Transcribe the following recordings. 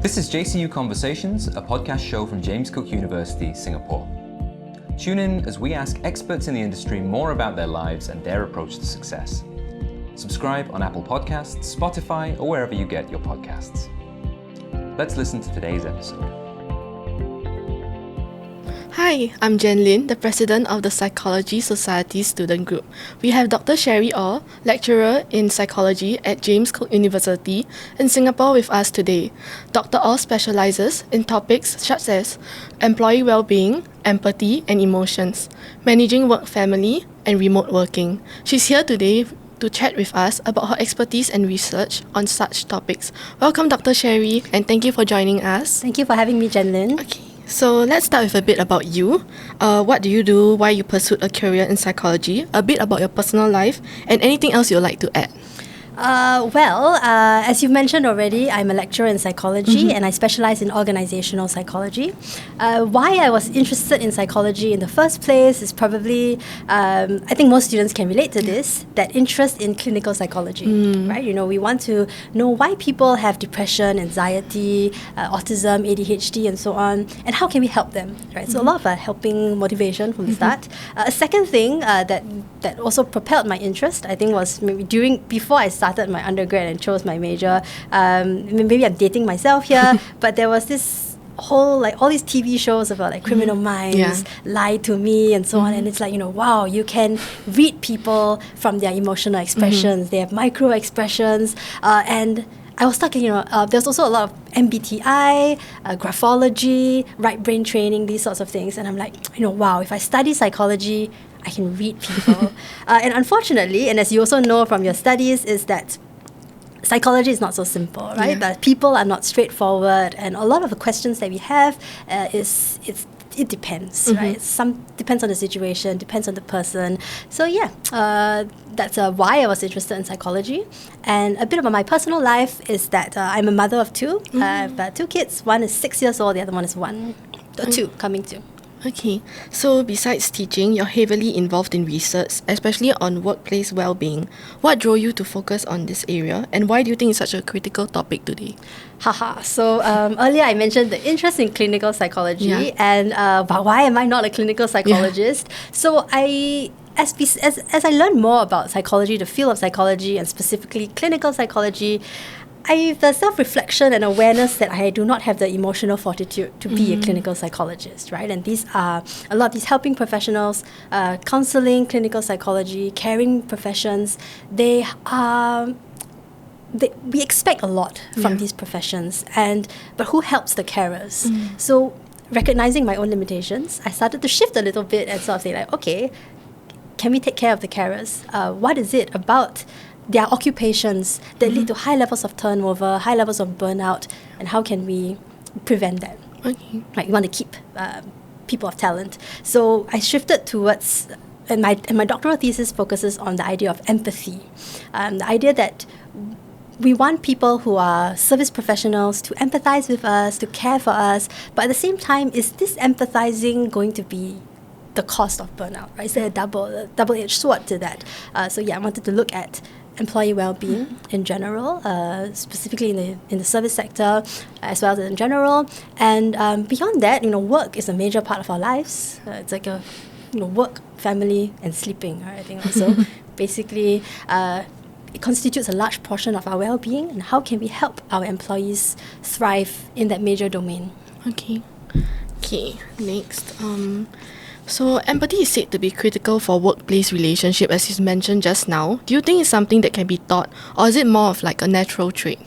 This is JCU Conversations, a podcast show from James Cook University, Singapore. Tune in as we ask experts in the industry more about their lives and their approach to success. Subscribe on Apple Podcasts, Spotify, or wherever you get your podcasts. Let's listen to today's episode. Hi, I'm Jen Lin, the President of the Psychology Society Student Group. We have Dr. Sherry Orr, lecturer in psychology at James Cook University in Singapore with us today. Dr. Orr specializes in topics such as employee well-being, empathy and emotions, managing work, family, and remote working. She's here today to chat with us about her expertise and research on such topics. Welcome, Dr. Sherry, and thank you for joining us. Thank you for having me, Jen Lin. Okay. So let's start with a bit about you. What do you do, why you pursued a career in psychology, a bit about your personal life, and anything else you'd like to add. As you've mentioned already, I'm a lecturer in psychology and I specialize in organizational psychology. Why I was interested in psychology in the first place is probably, I think most students can relate to this, that interest in clinical psychology, right? You know, we want to know why people have depression, anxiety, autism, ADHD and so on, and how can we help them, right? So a lot of helping motivation from the start. A second thing that also propelled my interest, I think, was maybe before I started my undergrad and chose my major. Maybe I'm dating myself here, but there was this whole, all these TV shows about Criminal Minds, Lie to Me and so on, and it's wow, you can read people from their emotional expressions. They have micro expressions, and I was stuck, there's also a lot of MBTI, graphology, right brain training, these sorts of things, and I'm like, wow, if I study psychology, I can read people. And unfortunately, and as you also know from your studies, is that psychology is not so simple, right? Yeah. That people are not straightforward, and a lot of the questions that we have it depends, right? Some depends on the situation, depends on the person. So that's why I was interested in psychology. And a bit about my personal life is that I'm a mother of two. I have 2 kids. One is 6 years old, the other one is 2, coming 2. Okay, so besides teaching, you're heavily involved in research, especially on workplace well-being. What drove you to focus on this area, and why do you think it's such a critical topic today? So earlier I mentioned the interest in clinical psychology, and why am I not a clinical psychologist? So as I learned more about psychology, the field of psychology, and specifically clinical psychology, I've self-reflection and awareness that I do not have the emotional fortitude to be a clinical psychologist, right? And these are a lot of these helping professionals, counseling, clinical psychology, caring professions. We expect a lot from these professions, but who helps the carers? So recognizing my own limitations, I started to shift a little bit and sort of say okay, can we take care of the carers? What is it about their occupations that lead to high levels of turnover, high levels of burnout, and how can we prevent that? Okay. We want to keep people of talent. So I shifted towards, and my doctoral thesis focuses on the idea of empathy, the idea that we want people who are service professionals to empathize with us, to care for us, but at the same time, is this empathizing going to be the cost of burnout, right? Is there a double-edged sword to that? I wanted to look at employee well-being in general, specifically in the service sector, as well as in general. And beyond that, work is a major part of our lives. It's like work, family, and sleeping, right? I think also basically it constitutes a large portion of our well-being. And how can we help our employees thrive in that major domain? Okay, next. So empathy is said to be critical for workplace relationship, as you mentioned just now. Do you think it's something that can be taught, or is it more of a natural trait?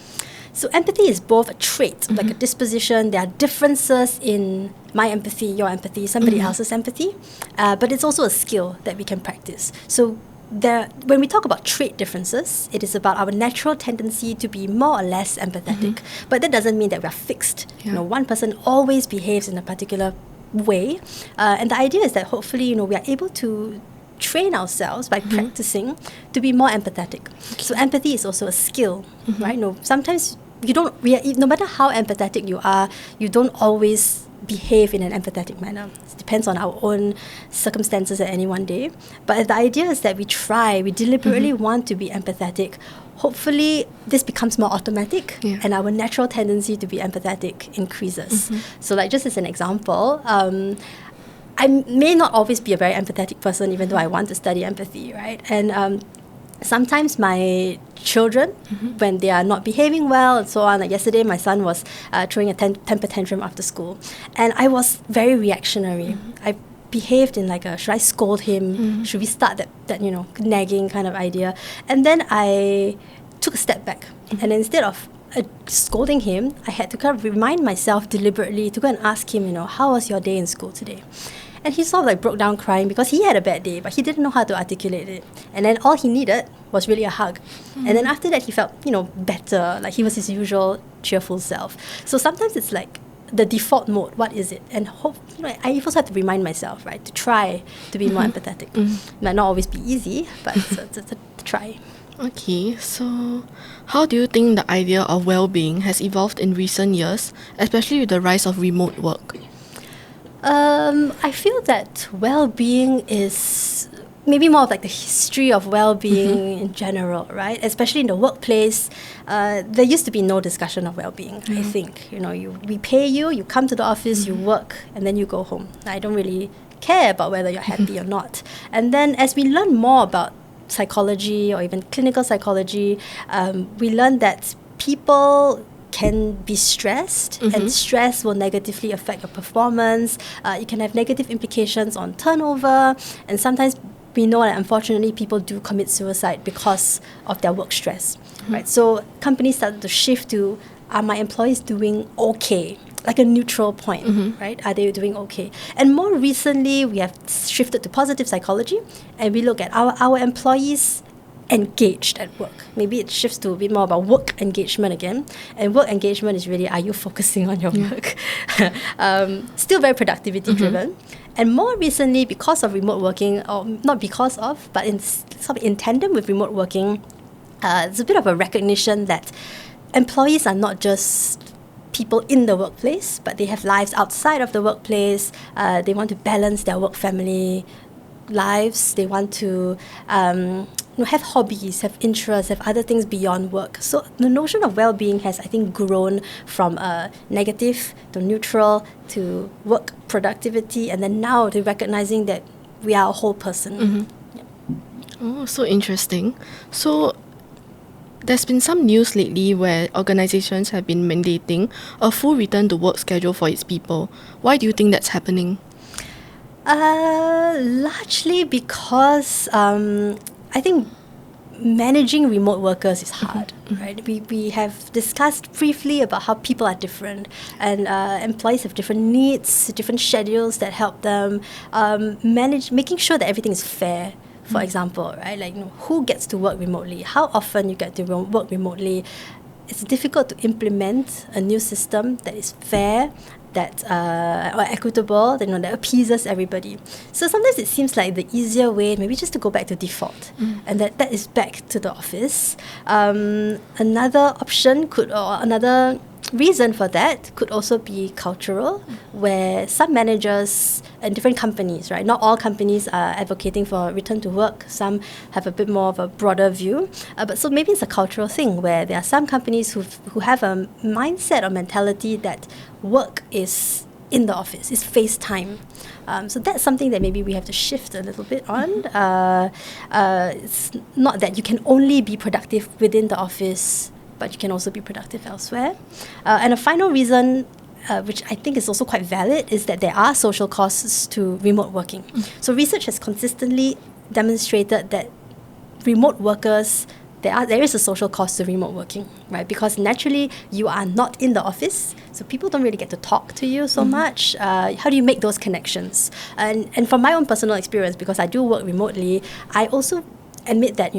So empathy is both a trait, like a disposition. There are differences in my empathy, your empathy, somebody else's empathy, but it's also a skill that we can practice. So when we talk about trait differences, it is about our natural tendency to be more or less empathetic. But that doesn't mean that we are fixed. One person always behaves in a particular way, and the idea is that hopefully we are able to train ourselves by practicing to be more empathetic. So empathy is also a skill, right? Sometimes no matter how empathetic you are, you don't always behave in an empathetic manner. It depends on our own circumstances at any one day. But the idea is that we deliberately want to be empathetic hopefully this becomes more automatic, Yeah. and our natural tendency to be empathetic increases. So like just as an example, I may not always be a very empathetic person, even though I want to study empathy, right? And sometimes my children, when they are not behaving well and so on, like yesterday my son was throwing a temper tantrum after school, and I was very reactionary. I behaved in like a, should I scold him? Should we start that nagging kind of idea? And then I took a step back, and instead of scolding him, I had to kind of remind myself deliberately to go and ask him, how was your day in school today? And he sort of like broke down crying because he had a bad day, but he didn't know how to articulate it. And then all he needed was really a hug. And then after that, he felt, better, like he was his usual cheerful self. So sometimes it's like the default mode, what is it? And I also have to remind myself, right, to try to be more empathetic. Might not always be easy, but it's a try. Okay, so how do you think the idea of well-being has evolved in recent years, especially with the rise of remote work? I feel that well-being is maybe more of like the history of well-being in general, right? Especially in the workplace, there used to be no discussion of well-being, I think. We pay you, you come to the office, you work, and then you go home. I don't really care about whether you're happy or not. And then as we learn more about psychology or even clinical psychology, we learn that people can be stressed, and stress will negatively affect your performance. It can have negative implications on turnover, and sometimes we know that unfortunately people do commit suicide because of their work stress, right? So companies started to shift to, are my employees doing okay? Like a neutral point, right? Are they doing okay? And more recently, we have shifted to positive psychology, and we look at our employees engaged at work. Maybe it shifts to a bit more about work engagement again. And work engagement is really, are you focusing on your work? Still very productivity driven. And more recently, because of remote working, or not because of, but in tandem with remote working, there's a bit of a recognition that employees are not just people in the workplace, but they have lives outside of the workplace. They want to balance their work-family lives. They want to have hobbies, have interests, have other things beyond work. So the notion of well-being has, I think, grown from negative to neutral to work productivity, and then now to recognizing that we are a whole person. Oh, so interesting. So there's been some news lately where organizations have been mandating a full return to work schedule for its people. Why do you think that's happening? Largely because I think managing remote workers is hard, right? We have discussed briefly about how people are different, and employees have different needs, different schedules that help them making sure that everything is fair. For example, right, like who gets to work remotely, how often you get to work remotely. It's difficult to implement a new system that is fair, that or equitable, that appeases everybody. So sometimes it seems like the easier way, maybe just to go back to default, and that is back to the office. Another option another reason for that could also be cultural, where some managers and different companies, right? Not all companies are advocating for return to work. Some have a bit more of a broader view. But so maybe it's a cultural thing where there are some companies who have a mindset or mentality that work is in the office, is face time. So that's something that maybe we have to shift a little bit on. It's not that you can only be productive within the office, but you can also be productive elsewhere. And a final reason, which I think is also quite valid, is that there are social costs to remote working. So research has consistently demonstrated that remote workers, there is a social cost to remote working, right? Because naturally you are not in the office, so people don't really get to talk to you so much. How do you make those connections? And from my own personal experience, because I do work remotely, I also admit that,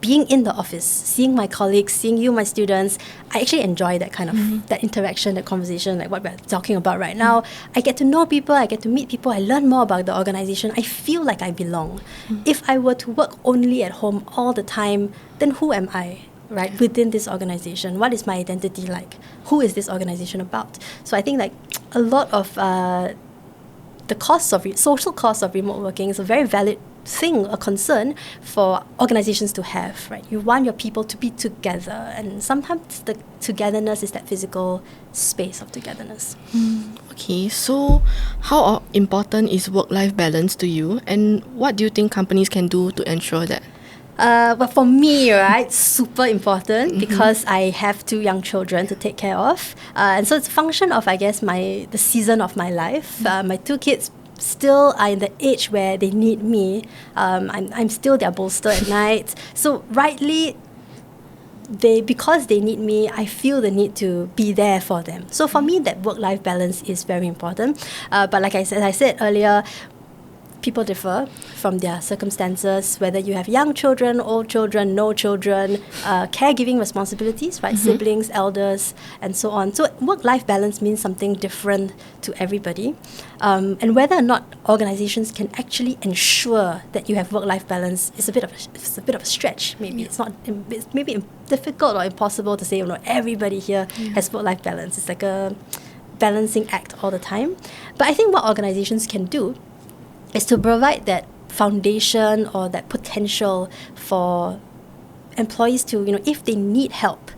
being in the office, seeing my colleagues, seeing you, my students, I actually enjoy that kind of that interaction, that conversation, like what we're talking about right now. I get to know people, I get to meet people, I learn more about the organization. I feel like I belong. If I were to work only at home all the time, then who am I, right, within this organization? What is my identity like? Who is this organization about? So I think like a lot of the costs of social costs of remote working is a very valid thing, a concern for organizations to have, right? You want your people to be together, and sometimes the togetherness is that physical space of togetherness. Okay, so how important is work-life balance to you, and what do you think companies can do to ensure that? But for me, right, super important because I have 2 young children to take care of, and so it's a function of, I guess, the season of my life. My 2 kids still are in the age where they need me. I'm still their bolster at night. So rightly, because they need me, I feel the need to be there for them. So for me, that work-life balance is very important. But like I said earlier, people differ from their circumstances, whether you have young children, old children, no children, caregiving responsibilities, right? Siblings, elders, and so on. So work-life balance means something different to everybody. And whether or not organizations can actually ensure that you have work-life balance is a bit of a stretch. Maybe it's maybe difficult or impossible to say, everybody here has work-life balance. It's like a balancing act all the time. But I think what organizations can do is to provide that foundation or that potential for employees to, if they need help,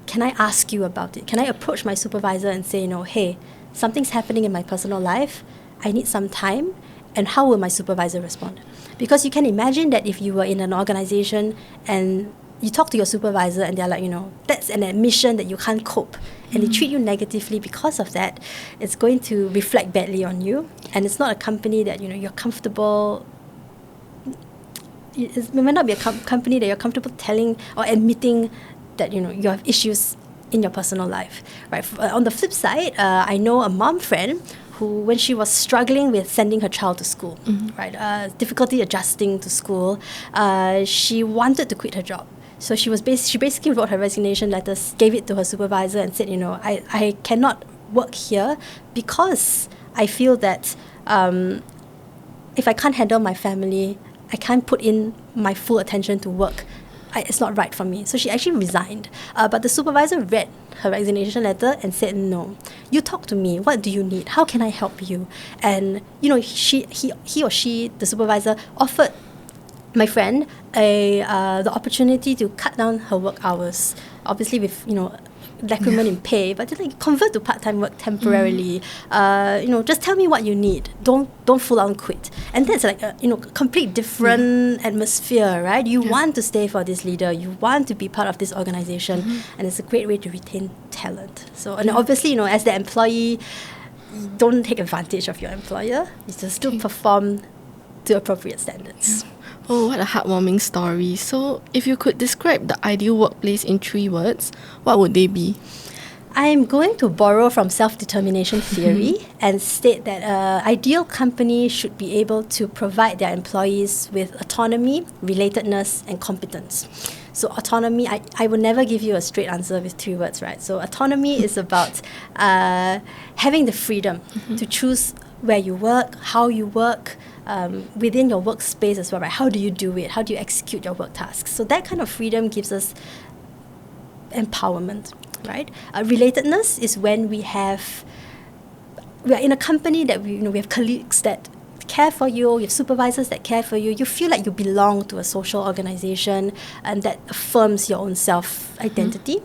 can I ask you about it? Can I approach my supervisor and say, hey, something's happening in my personal life, I need some time, and how will my supervisor respond? Because you can imagine that if you were in an organization and you talk to your supervisor and they're like, that's an admission that you can't cope, and they treat you negatively because of that, it's going to reflect badly on you. And it's not a company that, you're comfortable. It may not be a company that you're comfortable telling or admitting that, you have issues in your personal life, right? On the flip side, I know a mom friend who, when she was struggling with sending her child to school, right, difficulty adjusting to school, she wanted to quit her job. So she basically wrote her resignation letters, gave it to her supervisor and said, I cannot work here because I feel that if I can't handle my family, I can't put in my full attention to work. It's not right for me. So she actually resigned. But the supervisor read her resignation letter and said, no, you talk to me. What do you need? How can I help you? And, he or she, the supervisor, offered my friend the opportunity to cut down her work hours, obviously with decrement in pay, but just like convert to part-time work temporarily. Just tell me what you need. Don't full on quit. And that's like a complete different atmosphere, right? You want to stay for this leader. You want to be part of this organization, and it's a great way to retain talent. So, and obviously, as the employee, don't take advantage of your employer. You just still perform to appropriate standards. Oh, what a heartwarming story. So, if you could describe the ideal workplace in 3 words, what would they be? I'm going to borrow from self-determination theory and state that an ideal company should be able to provide their employees with autonomy, relatedness, and competence. So autonomy, I will never give you a straight answer with 3 words, right? So autonomy is about having the freedom to choose where you work, how you work, within your workspace as well, right? How do you do it? How do you execute your work tasks? So that kind of freedom gives us empowerment, right? Relatedness is when we are in a company that we have colleagues that care for you, you have supervisors that care for you. You feel like you belong to a social organization, and that affirms your own self-identity.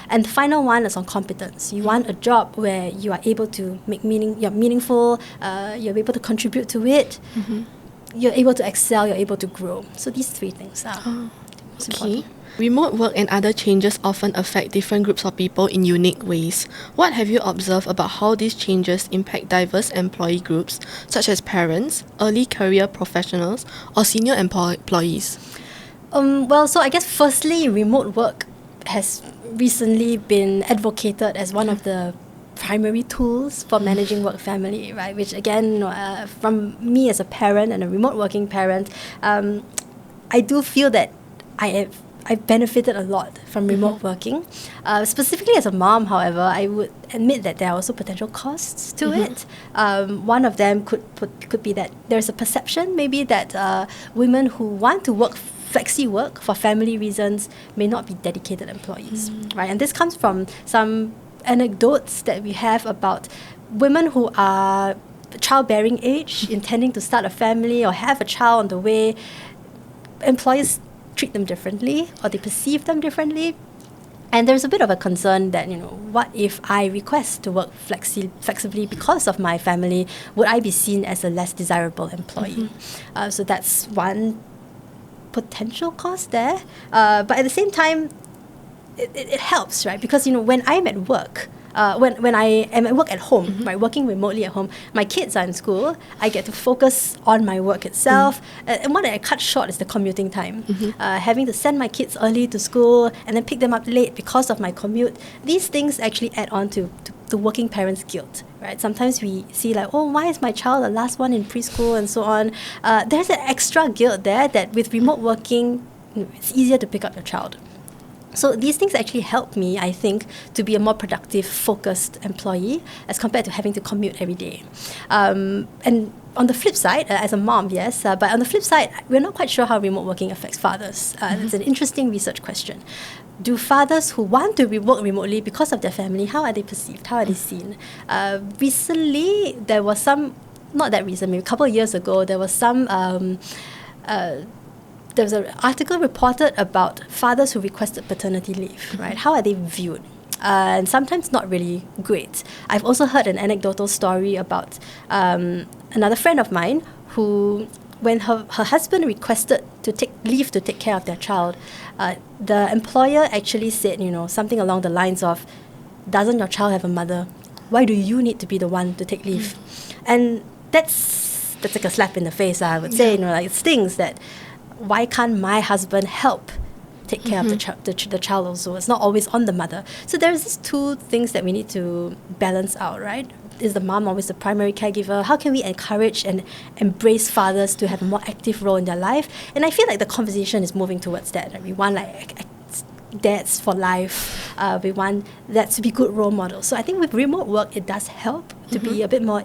And the final one is on competence. You want a job where you are able to you're meaningful, you're able to contribute to it, you're able to excel, you're able to grow. So these 3 things are most important. Remote work and other changes often affect different groups of people in unique ways. What have you observed about how these changes impact diverse employee groups, such as parents, early career professionals, or senior employees? So I guess firstly, remote work has recently been advocated as one of the primary tools for managing work family, right? Which again, from me as a parent and a remote working parent, I do feel that I benefited a lot from remote working. Specifically as a mom, however, I would admit that there are also potential costs to it. One of them could be that there's a perception maybe that women who want to work flexi work for family reasons may not be dedicated employees, right? And this comes from some anecdotes that we have about women who are childbearing age, intending to start a family or have a child on the way, employers treat them differently or they perceive them differently. And there's a bit of a concern that, what if I request to work flexibly because of my family? Would I be seen as a less desirable employee? So that's one potential cost there. But at the same time, it helps, right? Because, when I'm at work, when I am at work at home, right, working remotely at home, my kids are in school, I get to focus on my work itself. And what I cut short is the commuting time. Having to send my kids early to school and then pick them up late because of my commute. These things actually add on to the working parents' guilt, right? Sometimes we see like, oh, why is my child the last one in preschool and so on. There's an extra guilt there that with remote working, it's easier to pick up your child. So these things actually help me, I think, to be a more productive, focused employee as compared to having to commute every day. And on the flip side, as a mom, yes, but on the flip side, we're not quite sure how remote working affects fathers. It's an interesting research question. Do fathers who want to work remotely because of their family, how are they perceived? How are they seen? Recently, there was some, not that recent, maybe a couple of years ago, there was some there was an article reported about fathers who requested paternity leave, right? How are they viewed? And sometimes not really great. I've also heard an anecdotal story about another friend of mine who, when her husband requested to take leave to take care of their child, the employer actually said, something along the lines of, doesn't your child have a mother? Why do you need to be the one to take leave? And that's like a slap in the face, I would say. It stings that, why can't my husband help take care of the child also? It's not always on the mother. So there's these two things that we need to balance out, right? Is the mom always the primary caregiver? How can we encourage and embrace fathers to have a more active role in their life? And I feel like the conversation is moving towards that. Right? We want dads for life. We want that to be good role models. So I think with remote work, it does help to be a bit more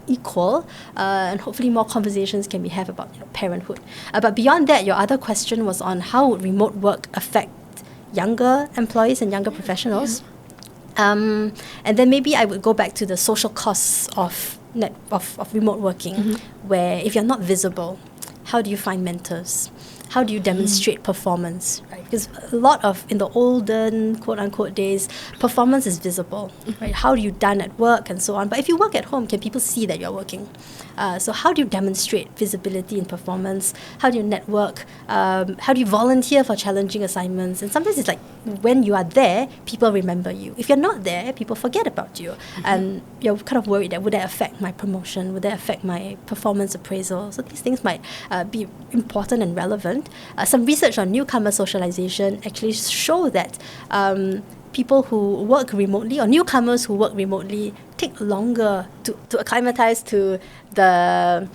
equal, and hopefully more conversations can be had about parenthood. But beyond that, your other question was on how would remote work affect younger employees and younger professionals. And then maybe I would go back to the social costs of remote working, where if you're not visible, how do you find mentors? How do you demonstrate performance, right? Because a lot of, in the olden, quote-unquote days, performance is visible, right? How are you done at work and so on. But if you work at home, can people see that you're working? So how do you demonstrate visibility in performance? How do you network? How do you volunteer for challenging assignments? And sometimes it's like, when you are there, people remember you. If you're not there, people forget about you. And you're kind of worried that, would that affect my promotion? Would that affect my performance appraisal? So these things might be important and relevant. Some research on newcomer socialization actually show that people who work remotely, or newcomers who work remotely, take longer to acclimatize to the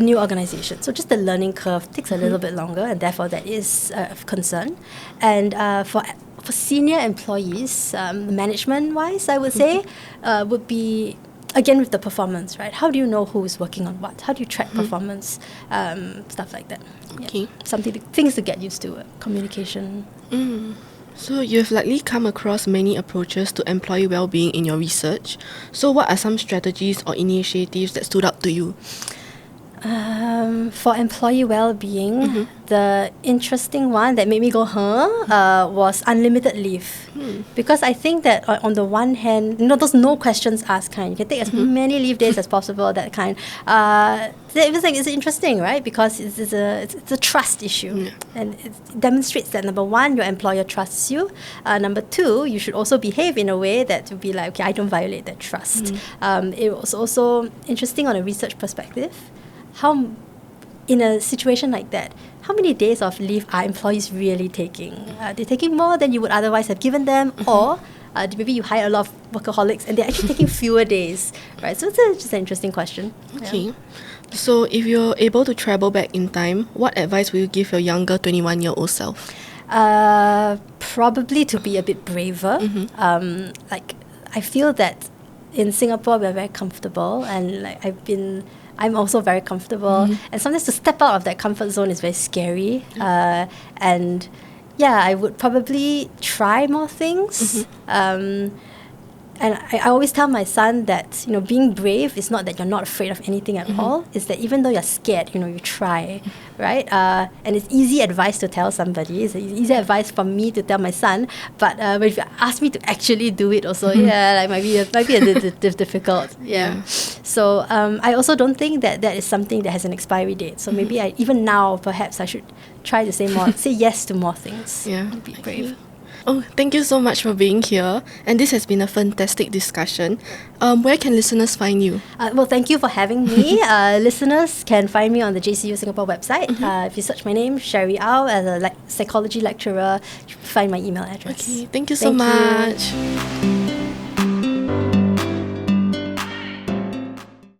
new organization. So just the learning curve takes a little bit longer, and therefore that is of concern. And for senior employees, management-wise, I would say, would be, again, with the performance, right? How do you know who is working on what? How do you track performance? Stuff like that. Okay. Yeah. Things to get used to, communication. So you've likely come across many approaches to employee well-being in your research. So what are some strategies or initiatives that stood out to you? For employee well-being, the interesting one that made me go, was unlimited leave. Because I think that on the one hand, those no questions asked kind. You can take as many leave days as possible, that kind. It's interesting, right? Because it's a trust issue. And it demonstrates that, number one, your employer trusts you. Number two, you should also behave in a way that would be like, okay, I don't violate that trust. It was also interesting on a research perspective. How, in a situation like that, how many days of leave are employees really taking? They're taking more than you would otherwise have given them, or maybe you hire a lot of workaholics and they're actually taking fewer days, right? So it's just an interesting question. Okay. Yeah. So if you're able to travel back in time, what advice will you give your younger 21-year-old self? Probably to be a bit braver. I feel that in Singapore we're very comfortable, and I'm also very comfortable, and sometimes to step out of that comfort zone is very scary. I would probably try more things, and And I always tell my son that, being brave is not that you're not afraid of anything at all. It's that even though you're scared, you try, right? And it's easy advice to tell somebody. It's easy advice from me to tell my son. But when if you ask me to actually do it also, might be a difficult. Yeah. So I also don't think that is something that has an expiry date. So maybe even now, perhaps I should try to say yes to more things. Yeah. Be brave. Oh, thank you so much for being here. And this has been a fantastic discussion. Where can listeners find you? Well, thank you for having me. Listeners can find me on the JCU Singapore website. If you search my name, Sherry Au, as a psychology lecturer, you can find my email address. Okay, thank you so much.